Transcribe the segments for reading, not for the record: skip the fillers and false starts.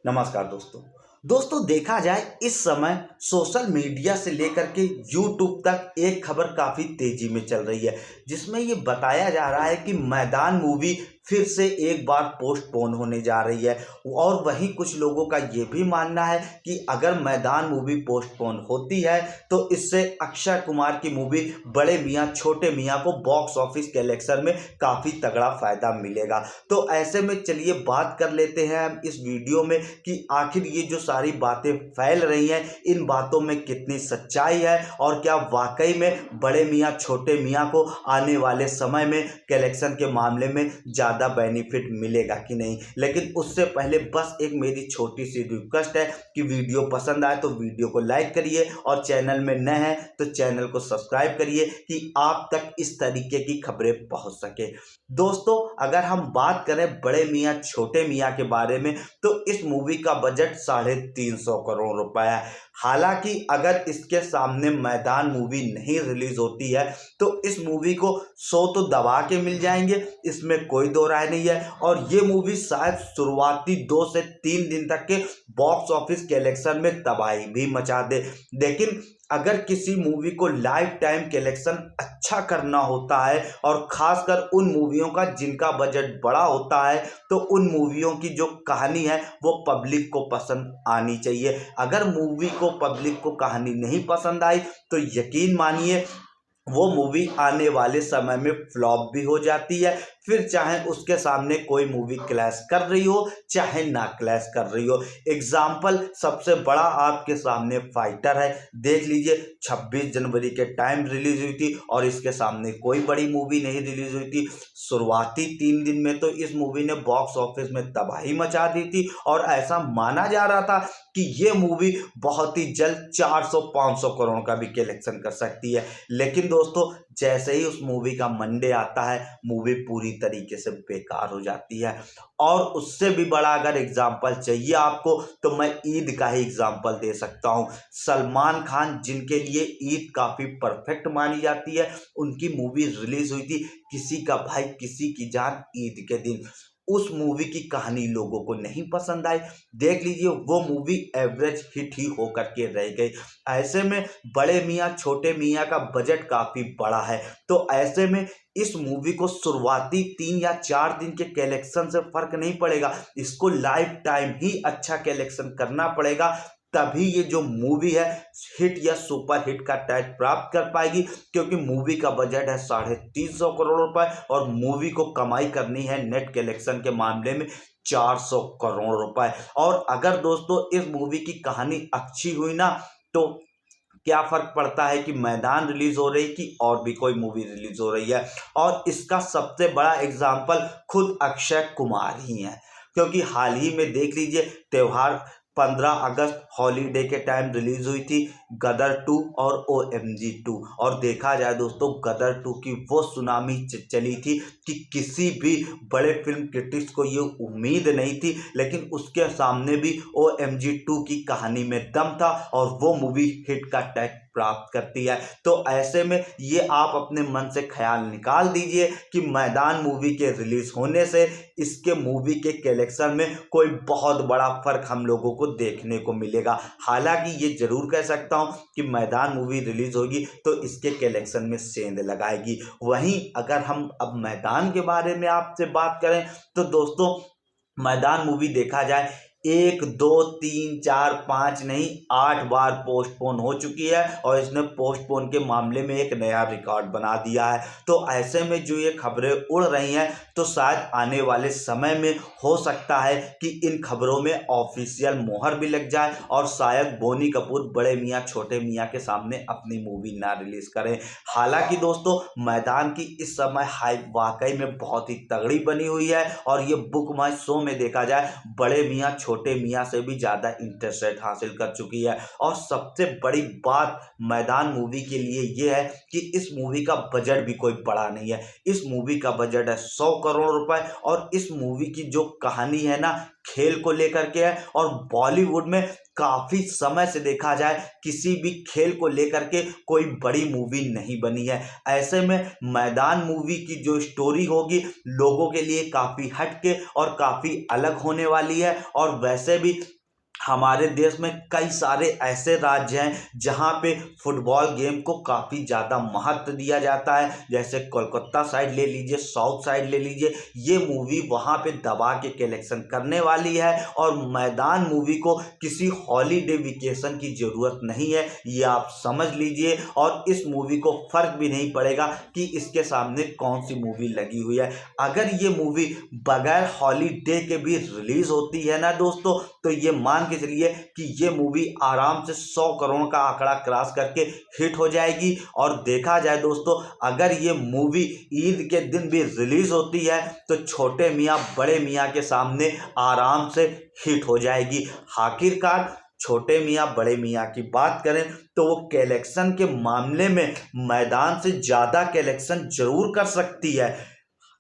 नमस्कार दोस्तों। देखा जाए इस समय सोशल मीडिया से लेकर के यूट्यूब तक एक खबर काफ़ी तेज़ी में चल रही है, जिसमें ये बताया जा रहा है कि मैदान मूवी फिर से एक बार पोस्टपोन होने जा रही है। और वहीं कुछ लोगों का ये भी मानना है कि अगर मैदान मूवी पोस्टपोन होती है तो इससे अक्षय कुमार की मूवी बड़े मियाँ छोटे मियाँ को बॉक्स ऑफिस कलेक्शन में काफ़ी तगड़ा फ़ायदा मिलेगा। तो ऐसे में चलिए बात कर लेते हैं हम इस वीडियो में कि आखिर ये जो सारी बातें फैल रही हैं, इन बातों में कितनी सच्चाई है और क्या वाकई में बड़े मियाँ छोटे मियाँ को आने वाले समय में कलेक्शन के मामले में ज़्यादा बेनिफिट मिलेगा कि नहीं। लेकिन उससे पहले बस एक मेरी छोटी सी रिक्वेस्ट है कि वीडियो पसंद आए तो वीडियो को लाइक करिए और चैनल में नए हैं तो चैनल को सब्सक्राइब करिए कि आप तक इस तरीके की खबरें पहुंच सके। दोस्तों, अगर हम बात करें बड़े मियाँ छोटे मियाँ के बारे में तो इस मूवी का बजट 350 करोड़ रुपए है। हालांकि अगर इसके सामने मैदान मूवी नहीं रिलीज होती है तो इस मूवी को 100 तो दबा के मिल जाएंगे, इसमें कोई दो राय नहीं है। और ये मूवी शायद शुरुआती 2 से 3 दिन तक के बॉक्स ऑफिस कलेक्शन में तबाही भी मचा दे। लेकिन अगर किसी मूवी को लाइफ टाइम कलेक्शन अच्छा करना होता है और खासकर उन मूवियों का जिनका बजट बड़ा होता है, तो उन मूवियों की जो कहानी है वो पब्लिक को पसंद आनी चाहिए। अगर मूवी को पब्लिक को कहानी नहीं पसंद आई तो यकीन मानिए वो मूवी आने वाले समय में फ्लॉप भी हो जाती है। फिर चाहे उसके सामने कोई मूवी क्लैश कर रही हो चाहे ना क्लैश कर रही हो। एग्जाम्पल सबसे बड़ा आपके सामने फाइटर है, देख लीजिए 26 जनवरी के टाइम रिलीज हुई थी और इसके सामने कोई बड़ी मूवी नहीं रिलीज हुई थी। शुरुआती 3 दिन में तो इस मूवी ने बॉक्स ऑफिस में तबाही मचा दी थी और ऐसा माना जा रहा था कि ये मूवी बहुत ही जल्द 400-500 करोड़ का भी कलेक्शन कर सकती है। लेकिन दोस्तों, जैसे ही उस मूवी का मंडे आता है मूवी पूरी तरीके से बेकार हो जाती है। और उससे भी बड़ा अगर एग्जाम्पल चाहिए आपको तो मैं ईद का ही एग्जाम्पल दे सकता हूँ। सलमान खान, जिनके लिए ईद काफ़ी परफेक्ट मानी जाती है, उनकी मूवी रिलीज हुई थी किसी का भाई किसी की जान ईद के दिन। उस मूवी की कहानी लोगों को नहीं पसंद आई। देख लीजिए वो मूवी एवरेज हिट ही होकर के रह गई। ऐसे में बड़े मियाँ छोटे मियाँ का बजट काफ़ी बड़ा है, तो ऐसे में इस मूवी को शुरुआती 3 या 4 दिन के कलेक्शन से फर्क नहीं पड़ेगा, इसको लाइफ टाइम ही अच्छा कलेक्शन करना पड़ेगा। तभी ये जो मूवी है हिट या सुपर हिट का टैग प्राप्त कर पाएगी, क्योंकि मूवी का बजट है 350 करोड़ रुपए और मूवी को कमाई करनी है नेट कलेक्शन के मामले में 400 करोड़ रुपए। और अगर दोस्तों इस मूवी की कहानी अच्छी हुई ना तो क्या फर्क पड़ता है कि मैदान रिलीज हो रही कि और भी कोई मूवी रिलीज हो रही है। और इसका सबसे बड़ा एग्जाम्पल खुद अक्षय कुमार ही है, क्योंकि हाल ही में देख लीजिए त्योहार 15 अगस्त हॉलीडे के टाइम रिलीज हुई थी गदर 2 और OMG 2। और देखा जाए दोस्तों, गदर 2 की वो सुनामी चली थी कि किसी भी बड़े फिल्म क्रिटिक्स को ये उम्मीद नहीं थी, लेकिन उसके सामने भी OMG 2 की कहानी में दम था और वो मूवी हिट का टैग प्राप्त करती है। तो ऐसे में ये आप अपने मन से ख्याल निकाल दीजिए कि मैदान मूवी के रिलीज होने से इसके मूवी के कलेक्शन में कोई बहुत बड़ा फर्क हम लोगों को देखने को मिलेगा। हालांकि ये जरूर कह सकता हूँ कि मैदान मूवी रिलीज होगी तो इसके कलेक्शन में सेंध लगाएगी। वहीं अगर हम अब मैदान के बारे में आपसे बात करें तो दोस्तों, मैदान मूवी देखा जाए 1 2 3 4 5 नहीं 8 बार पोस्टपोन हो चुकी है और इसने पोस्टपोन के मामले में एक नया रिकॉर्ड बना दिया है। तो ऐसे में जो ये खबरें उड़ रही हैं तो शायद आने वाले समय में हो सकता है कि इन खबरों में ऑफिशियल मोहर भी लग जाए और शायद बोनी कपूर बड़े मियाँ छोटे मियाँ के सामने अपनी मूवी ना रिलीज करें। हालांकि दोस्तों, मैदान की इस समय हाइप वाकई में बहुत ही तगड़ी बनी हुई है और ये बुक माई शो में देखा जाए बड़े मियाँ छोटे मियाँ से भी ज़्यादा इंटरेस्ट रेट हासिल कर चुकी है। और सबसे बड़ी बात मैदान मूवी के लिए ये है कि इस मूवी का बजट भी कोई बड़ा नहीं है। इस मूवी का बजट है 100 करोड़ रुपए और इस मूवी की जो कहानी है ना खेल को लेकर के है। और बॉलीवुड में काफी समय से देखा जाए किसी भी खेल को लेकर के कोई बड़ी मूवी नहीं बनी है। ऐसे में मैदान मूवी की जो स्टोरी होगी लोगों के लिए काफी हटके और काफी अलग होने वाली है। और वैसे भी हमारे देश में कई सारे ऐसे राज्य हैं जहां पे फुटबॉल गेम को काफ़ी ज़्यादा महत्व दिया जाता है। जैसे कोलकाता साइड ले लीजिए, साउथ साइड ले लीजिए, ये मूवी वहां पे दबा के कलेक्शन करने वाली है। और मैदान मूवी को किसी हॉलीडे वेकेशन की ज़रूरत नहीं है, ये आप समझ लीजिए। और इस मूवी को फ़र्क भी नहीं पड़ेगा कि इसके सामने कौन सी मूवी लगी हुई है। अगर ये मूवी बगैर हॉलीडे के भी रिलीज़ होती है ना दोस्तों, तो ये मान के चलिए कि ये मूवी आराम से 100 करोड़ का आंकड़ा क्रॉस करके हिट हो जाएगी। और देखा जाए दोस्तों, अगर ये मूवी ईद के दिन भी रिलीज होती है तो छोटे मियाँ बड़े मियाँ के सामने आराम से हिट हो जाएगी। आखिरकार छोटे मियाँ बड़े मियाँ की बात करें तो वो कलेक्शन के मामले में मैदान से ज़्यादा कलेक्शन जरूर कर सकती है,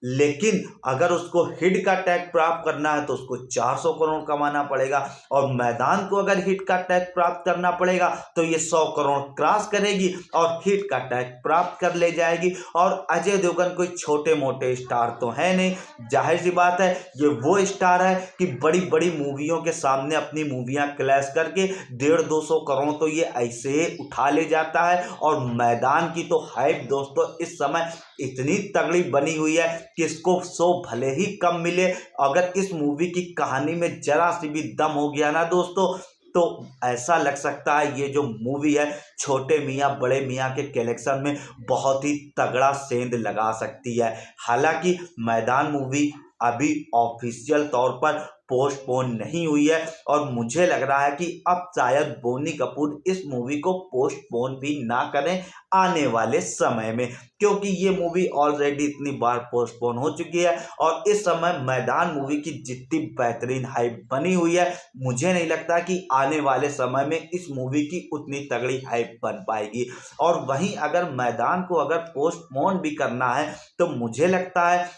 लेकिन अगर उसको हिट का टैग प्राप्त करना है तो उसको 400 करोड़ कमाना पड़ेगा। और मैदान को अगर हिट का टैग प्राप्त करना पड़ेगा तो ये 100 करोड़ क्रॉस करेगी और हिट का टैग प्राप्त कर ले जाएगी। और अजय देवगन कोई छोटे मोटे स्टार तो है नहीं, जाहिर सी बात है ये वो स्टार है कि बड़ी बड़ी मूवियों के सामने अपनी मूवियां क्लैश करके 150-200 करोड़ तो ये ऐसे उठा ले जाता है। और मैदान की तो हाइप दोस्तों इस समय इतनी तगड़ी बनी हुई है कि इसको शो भले ही कम मिले, अगर इस मूवी की कहानी में जरा सी भी दम हो गया ना दोस्तों तो ऐसा लग सकता है ये जो मूवी है छोटे मियाँ बड़े मियाँ के कलेक्शन में बहुत ही तगड़ा सेंध लगा सकती है। हालांकि मैदान मूवी अभी ऑफिशियल तौर पर पोस्टपोन नहीं हुई है और मुझे लग रहा है कि अब शायद बोनी कपूर इस मूवी को पोस्टपोन भी ना करें आने वाले समय में, क्योंकि ये मूवी ऑलरेडी इतनी बार पोस्टपोन हो चुकी है। और इस समय मैदान मूवी की जितनी बेहतरीन हाइप बनी हुई है, मुझे नहीं लगता कि आने वाले समय में इस मूवी की उतनी तगड़ी हाइप बन पाएगी। और वहीं अगर मैदान को अगर पोस्टपोन भी करना है तो मुझे लगता है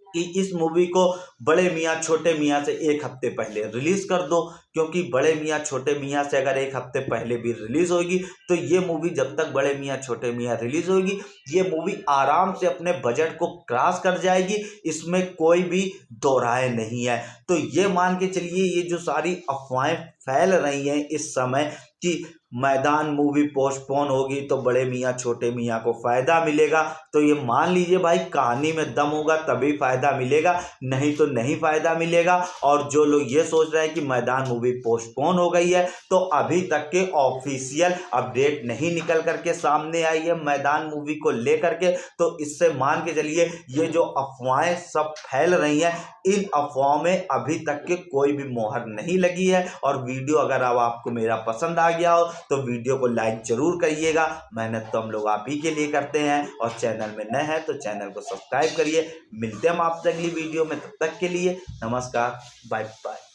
कि इस मूवी को बड़े मियाँ छोटे मियाँ से एक हफ्ते पहले रिलीज कर दो, क्योंकि बड़े मियाँ छोटे मियाँ से अगर एक हफ्ते पहले भी रिलीज होगी तो ये मूवी जब तक बड़े मियाँ छोटे मियाँ रिलीज होगी ये मूवी आराम से अपने बजट को क्रॉस कर जाएगी, इसमें कोई भी दो राय नहीं है। तो ये मान के चलिए ये जो सारी अफवाहें फैल रही हैं इस समय कि मैदान मूवी पोस्टपोन होगी तो बड़े मियाँ छोटे मियाँ को फायदा मिलेगा, तो ये मान लीजिए भाई कहानी में दम होगा तभी फायदा मिलेगा, नहीं तो नहीं फायदा मिलेगा। और जो लोग ये सोच रहे हैं कि मैदान मूवी पोस्टपोन हो गई है तो अभी तक के ऑफिशियल अपडेट नहीं निकल करके सामने आई है मैदान मूवी को लेकर के, तो इससे मान के चलिए ये जो अफवाहें सब फैल रही हैं इन अफवाहों में अभी तक के कोई भी मोहर नहीं लगी है। और वीडियो अगर अब आपको मेरा पसंद आ गया हो तो वीडियो को लाइक जरूर करिएगा, मेहनत तो हम लोग आप ही के लिए करते हैं। और चैनल में नए हैं तो चैनल को सब्सक्राइब करिए। मिलते हैं हम आपसे अगली वीडियो में, तब तक के लिए नमस्कार, बाय बाय।